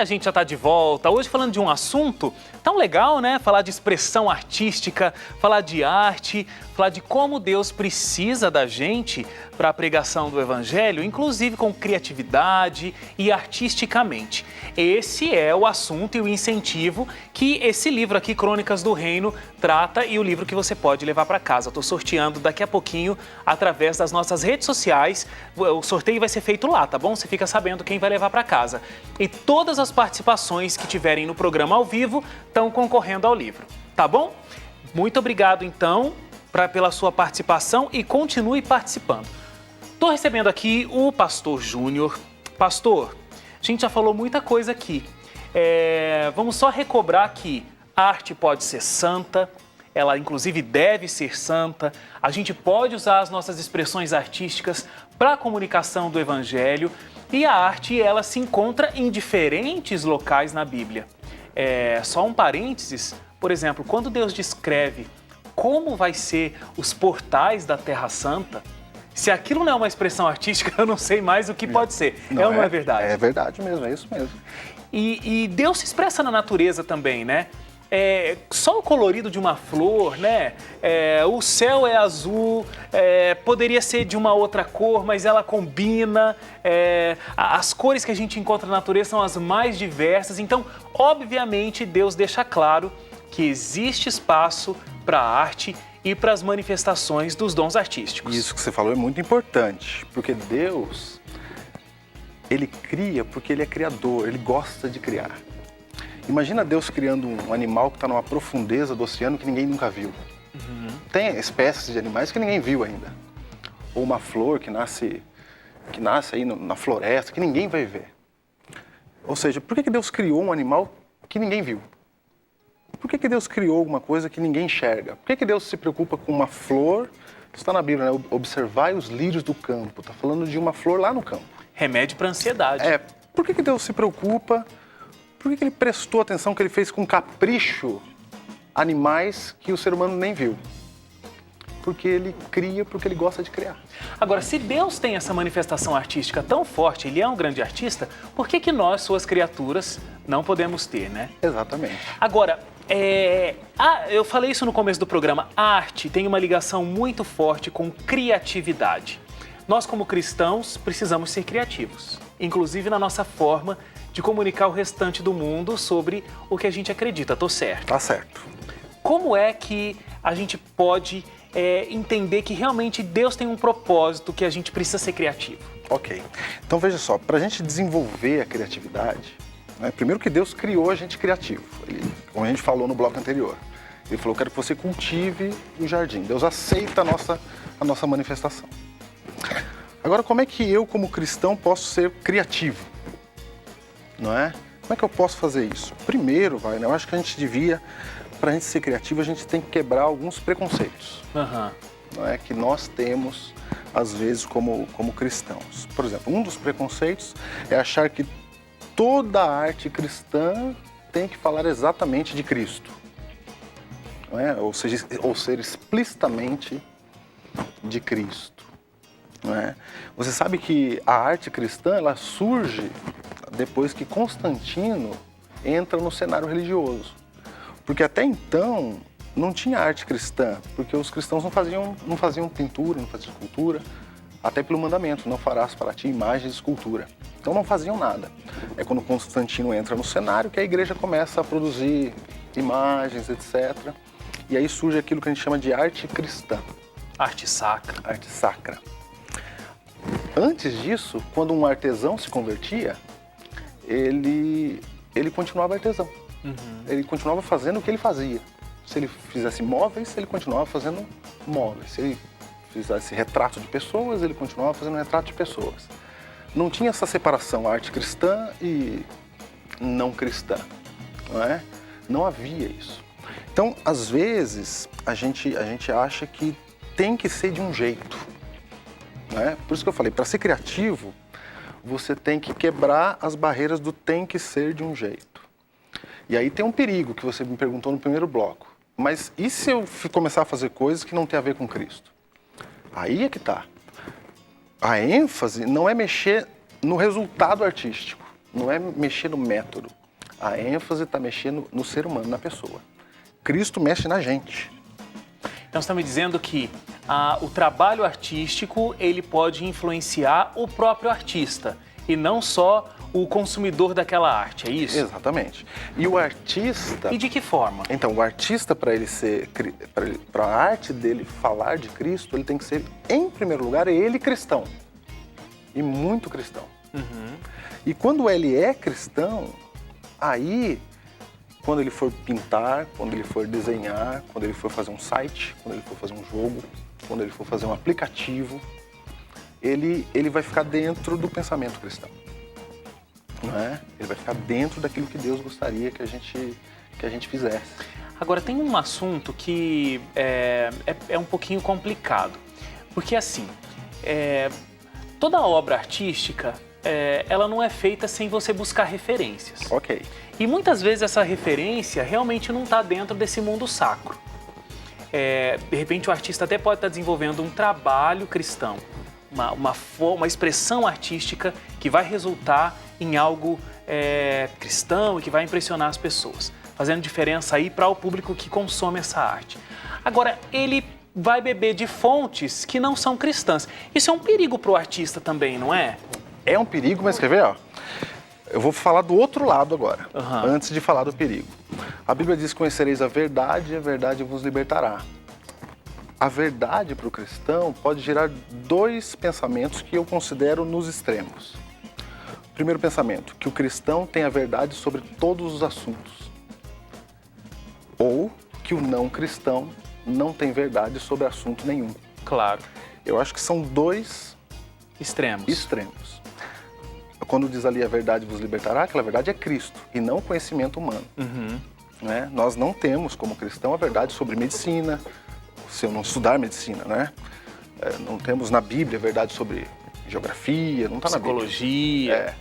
a gente já está de volta, hoje falando de um assunto tão legal, né? Falar de expressão artística, falar de arte, falar de como Deus precisa da gente para a pregação do Evangelho, inclusive com criatividade e artisticamente. Esse é o assunto e o incentivo que esse livro aqui, Crônicas do Reino, trata e o livro que você pode levar para casa. Estou sorteando daqui a pouquinho através das nossas redes sociais. O sorteio vai ser feito lá, tá bom? Você fica sabendo quem vai levar para casa. E todas as participações que tiverem no programa ao vivo estão concorrendo ao livro, tá bom? Muito obrigado, então, pela sua participação e continue participando. Estou recebendo aqui o Pastor Júnior. Pastor, a gente já falou muita coisa aqui. Vamos só recobrar que a arte pode ser santa, ela inclusive deve ser santa. A gente pode usar as nossas expressões artísticas para a comunicação do Evangelho e a arte ela se encontra em diferentes locais na Bíblia. Só um parênteses, por exemplo, quando Deus descreve como vai ser os portais da Terra Santa, se aquilo não é uma expressão artística, eu não sei mais o que pode ser. Não, ou não é verdade? É verdade mesmo, é isso mesmo. E Deus se expressa na natureza também, né? Só o colorido de uma flor, né? O céu é azul, poderia ser de uma outra cor, mas ela combina. As cores que a gente encontra na natureza são as mais diversas. Então, obviamente, Deus deixa claro que existe espaço para a arte e para as manifestações dos dons artísticos. Isso que você falou é muito importante, porque Deus, Ele cria porque Ele é criador, Ele gosta de criar. Imagina Deus criando um animal que está numa profundeza do oceano que ninguém nunca viu. Uhum. Tem espécies de animais que ninguém viu ainda. Ou uma flor que nasce aí na floresta, que ninguém vai ver. Ou seja, por que Deus criou um animal que ninguém viu? Por que Deus criou alguma coisa que ninguém enxerga? Por que Deus se preocupa com uma flor? Está na Bíblia, né? Observai os lírios do campo. Está falando de uma flor lá no campo. Remédio para ansiedade. Por que Deus se preocupa? Por que Ele prestou atenção, que Ele fez com capricho animais que o ser humano nem viu? Porque Ele cria, porque Ele gosta de criar. Agora, se Deus tem essa manifestação artística tão forte, Ele é um grande artista, por que nós, suas criaturas, não podemos ter, né? Exatamente. Agora, eu falei isso no começo do programa, a arte tem uma ligação muito forte com criatividade. Nós, como cristãos, precisamos ser criativos, inclusive na nossa forma de comunicar o restante do mundo sobre o que a gente acredita. Tô certo? Tá certo. Como é que a gente pode entender que realmente Deus tem um propósito que a gente precisa ser criativo? Ok. Então veja só, para a gente desenvolver a criatividade, né, primeiro que Deus criou a gente criativo. Como a gente falou no bloco anterior. Ele falou, quero que você cultive o jardim. Deus aceita a nossa manifestação. Agora, como é que eu, como cristão, posso ser criativo? Não é? Como é que eu posso fazer isso? Primeiro, eu acho que a gente devia, para a gente ser criativo, a gente tem que quebrar alguns preconceitos. Uhum. Não é? Que nós temos, às vezes, como cristãos. Por exemplo, um dos preconceitos é achar que toda arte cristã tem que falar exatamente de Cristo. Não é? Ou seja, ou ser explicitamente de Cristo. Não é? Você sabe que a arte cristã ela surge depois que Constantino entra no cenário religioso. Porque até então não tinha arte cristã, porque os cristãos não faziam pintura, não faziam escultura, até pelo mandamento, não farás para ti imagens de escultura. Então não faziam nada. É quando Constantino entra no cenário que a igreja começa a produzir imagens, etc. E aí surge aquilo que a gente chama de arte cristã. Arte sacra. Arte sacra. Antes disso, quando um artesão se convertia, ele continuava artesão. Uhum. Ele continuava fazendo o que ele fazia. Se ele fizesse móveis, ele continuava fazendo móveis. Se ele fizesse retrato de pessoas, ele continuava fazendo retrato de pessoas. Não tinha essa separação, arte cristã e não cristã, não é? Não havia isso. Então, às vezes, a gente acha que tem que ser de um jeito, não é? Por isso que eu falei, para ser criativo, você tem que quebrar as barreiras do tem que ser de um jeito. E aí tem um perigo que você me perguntou no primeiro bloco. Mas e se eu começar a fazer coisas que não tem a ver com Cristo? Aí é que tá. A ênfase não é mexer no resultado artístico. não é mexer no método. A ênfase está mexendo no ser humano, na pessoa. Cristo mexe na gente. Então você está me dizendo que o trabalho artístico ele pode influenciar o próprio artista e não só o consumidor daquela arte, é isso? Exatamente. E o artista... E de que forma? Então, o artista, para a arte dele falar de Cristo, ele tem que ser, em primeiro lugar, ele cristão. E muito cristão. Uhum. E quando ele é cristão, aí, quando ele for pintar, quando ele for desenhar, quando ele for fazer um site, quando ele for fazer um jogo, quando ele for fazer um aplicativo, ele vai ficar dentro do pensamento cristão. Não é? Ele vai ficar dentro daquilo que Deus gostaria que a gente fizesse. Agora, tem um assunto que é um pouquinho complicado. Porque, assim, toda obra artística, ela não é feita sem você buscar referências. Ok. E muitas vezes essa referência realmente não está dentro desse mundo sacro. De repente, o artista até pode estar desenvolvendo um trabalho cristão, uma expressão artística que vai resultar em algo cristão e que vai impressionar as pessoas, fazendo diferença aí para o público que consome essa arte. Agora, ele vai beber de fontes que não são cristãs. Isso é um perigo para o artista também, não é? É um perigo, mas quer ver, ó? Eu vou falar do outro lado agora, Uhum. antes de falar do perigo. A Bíblia diz: conhecereis a verdade e a verdade vos libertará. A verdade para o cristão pode gerar dois pensamentos que eu considero nos extremos. Primeiro pensamento, que o cristão tem a verdade sobre todos os assuntos. Ou que o não cristão não tem verdade sobre assunto nenhum. Claro. Eu acho que são dois Extremos. extremos. Quando diz ali a verdade vos libertará, aquela verdade é Cristo e não o conhecimento humano. Uhum. Né? Nós não temos como cristão a verdade sobre medicina, se eu não estudar medicina, né? Não temos na Bíblia a verdade sobre geografia, não está na Bíblia. Psicologia.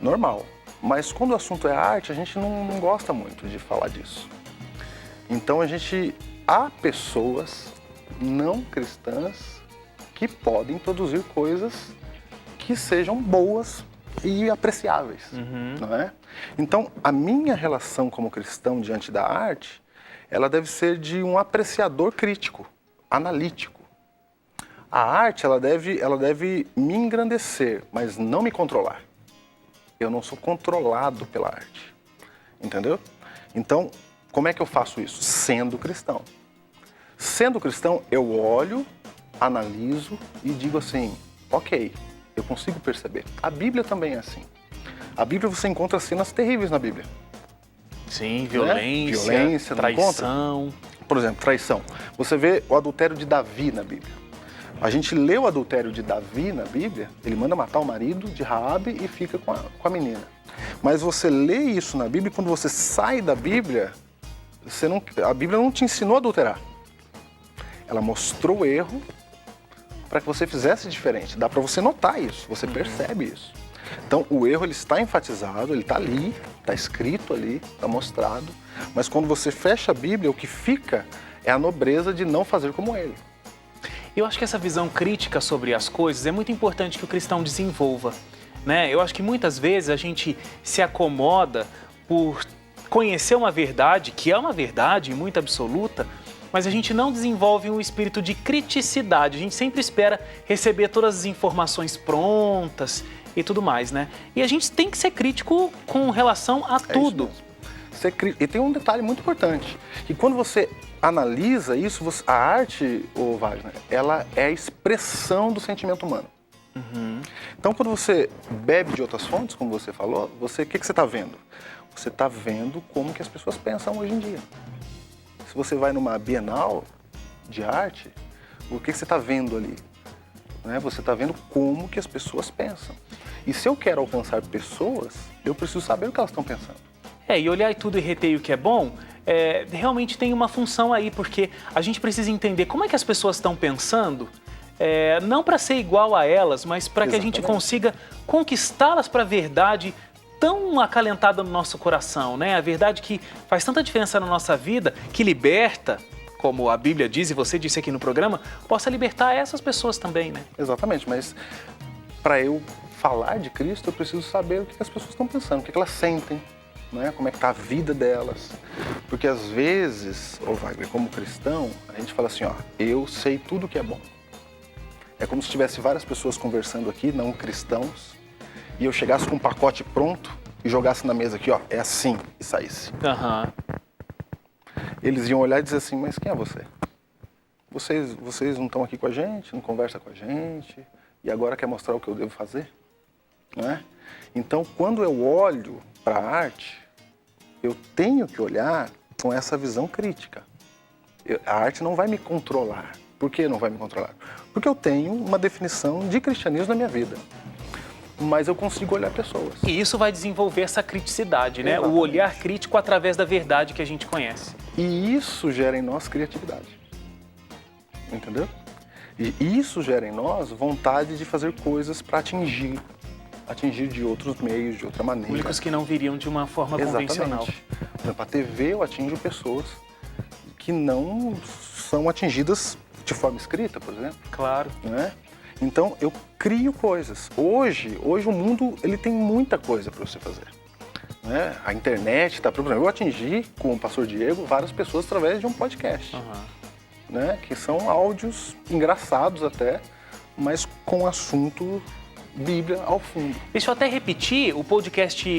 Normal. Mas quando o assunto é arte, a gente não gosta muito de falar disso. Então há pessoas não cristãs que podem produzir coisas que sejam boas e apreciáveis, não é? Então, a minha relação como cristão diante da arte, ela deve ser de um apreciador crítico, analítico. A arte, ela deve me engrandecer, mas não me controlar. Eu não sou controlado pela arte, entendeu? Então, como é que eu faço isso? Sendo cristão. Sendo cristão, eu olho, analiso e digo assim, ok, eu consigo perceber. A Bíblia também é assim. A Bíblia, você encontra cenas terríveis na Bíblia. Sim, violência, Violência, não traição. Por exemplo, traição. Você vê o adultério de Davi na Bíblia. A gente lê o adultério de Davi na Bíblia, ele manda matar o marido de Raabe e fica com a menina. Mas você lê isso na Bíblia e quando você sai da Bíblia, a Bíblia não te ensinou a adulterar. Ela mostrou o erro para que você fizesse diferente. Dá para você notar isso, você percebe isso. Então, o erro ele está enfatizado, ele está ali, está escrito ali, está mostrado. Mas quando você fecha a Bíblia, o que fica é a nobreza de não fazer como ele. Eu acho que essa visão crítica sobre as coisas é muito importante que o cristão desenvolva, né? Eu acho que muitas vezes a gente se acomoda por conhecer uma verdade, que é uma verdade muito absoluta, mas a gente não desenvolve um espírito de criticidade. A gente sempre espera receber todas as informações prontas e tudo mais, né? E a gente tem que ser crítico com relação a tudo. E tem um detalhe muito importante, que quando você analisa isso, a arte, Wagner, ela é a expressão do sentimento humano. Então, quando você bebe de outras fontes, como você falou, o que você está vendo? Você está vendo como que as pessoas pensam hoje em dia. Se você vai numa Bienal de arte, o que você está vendo ali? Né? Você está vendo como que as pessoas pensam. E se eu quero alcançar pessoas, eu preciso saber o que elas estão pensando. E olhar tudo e reter o que é bom, realmente tem uma função aí, porque a gente precisa entender como é que as pessoas estão pensando, não para ser igual a elas, mas para que a gente consiga conquistá-las para a verdade tão acalentada no nosso coração, né? A verdade que faz tanta diferença na nossa vida, que liberta, como a Bíblia diz e você disse aqui no programa, possa libertar essas pessoas também, né? Exatamente, mas para eu falar de Cristo, eu preciso saber o que as pessoas estão pensando, o que elas sentem, né? Como é que está a vida delas. Porque às vezes, Wagner, como cristão, a gente fala assim, ó, eu sei tudo que é bom. É como se tivesse várias pessoas conversando aqui, não cristãos, e eu chegasse com um pacote pronto e jogasse na mesa aqui, ó, é assim, e saísse. Eles iam olhar e dizer assim, mas quem é você? Vocês não estão aqui com a gente, não conversam com a gente, e agora quer mostrar o que eu devo fazer? Não é? Então, quando eu olho para a arte, eu tenho que olhar com essa visão crítica. A arte não vai me controlar. Por que não vai me controlar? Porque eu tenho uma definição de cristianismo na minha vida. Mas eu consigo olhar pessoas. E isso vai desenvolver essa criticidade, né? Exatamente. O olhar crítico através da verdade que a gente conhece. E isso gera em nós criatividade. Entendeu? E isso gera em nós vontade de fazer coisas para atingir de outros meios, de outra maneira. Públicos que não viriam de uma forma convencional. Por exemplo, a TV eu atinjo pessoas que não são atingidas de forma escrita, por exemplo. Claro. Né? Então, eu crio coisas. Hoje o mundo ele tem muita coisa para você fazer. Né? A internet está... Por exemplo, eu atingi, com o pastor Diego, várias pessoas através de um podcast. Né? Que são áudios engraçados até, mas com assunto Bíblia ao fundo. Deixa eu até repetir, o podcast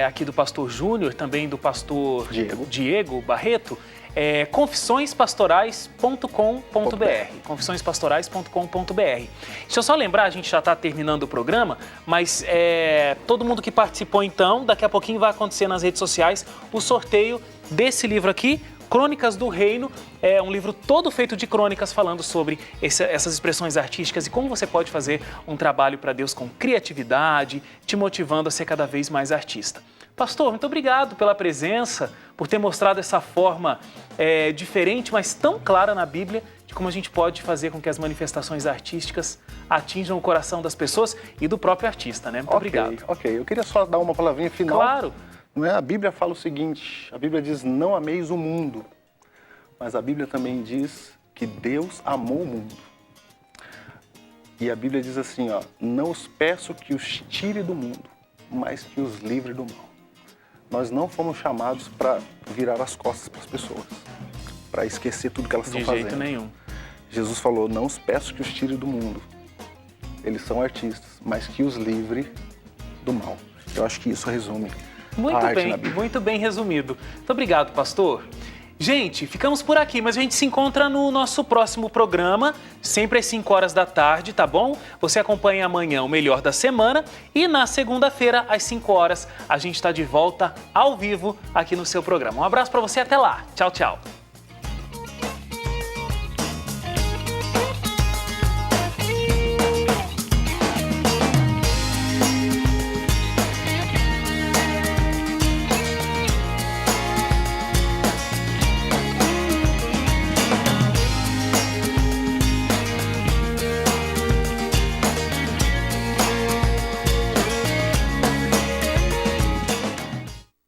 aqui do pastor Júnior, também do pastor Diego Barreto, é confissõespastorais.com.br. confissõespastorais.com.br. Deixa eu só lembrar, a gente já está terminando o programa, mas todo mundo que participou então, daqui a pouquinho vai acontecer nas redes sociais o sorteio desse livro aqui, Crônicas do Reino, é um livro todo feito de crônicas falando sobre essas expressões artísticas e como você pode fazer um trabalho para Deus com criatividade, te motivando a ser cada vez mais artista. Pastor, muito obrigado pela presença, por ter mostrado essa forma diferente, mas tão clara na Bíblia, de como a gente pode fazer com que as manifestações artísticas atinjam o coração das pessoas e do próprio artista, né? Muito obrigado. Ok, eu queria só dar uma palavrinha final. Claro. Não é? A Bíblia fala o seguinte, a Bíblia diz, não ameis o mundo, mas a Bíblia também diz que Deus amou o mundo. E a Bíblia diz assim, ó, não os peço que os tire do mundo, mas que os livre do mal. Nós não fomos chamados para virar as costas para as pessoas, para esquecer tudo que elas estão fazendo. De jeito nenhum. Jesus falou, não os peço que os tire do mundo. Eles são artistas, mas que os livre do mal. Eu acho que isso resume muito bem resumido. Muito obrigado, pastor. Gente, ficamos por aqui, mas a gente se encontra no nosso próximo programa, sempre às 5 horas da tarde, tá bom? Você acompanha amanhã o Melhor da Semana e na segunda-feira, às 5 horas, a gente está de volta ao vivo aqui no seu programa. Um abraço para você, até lá. Tchau, tchau.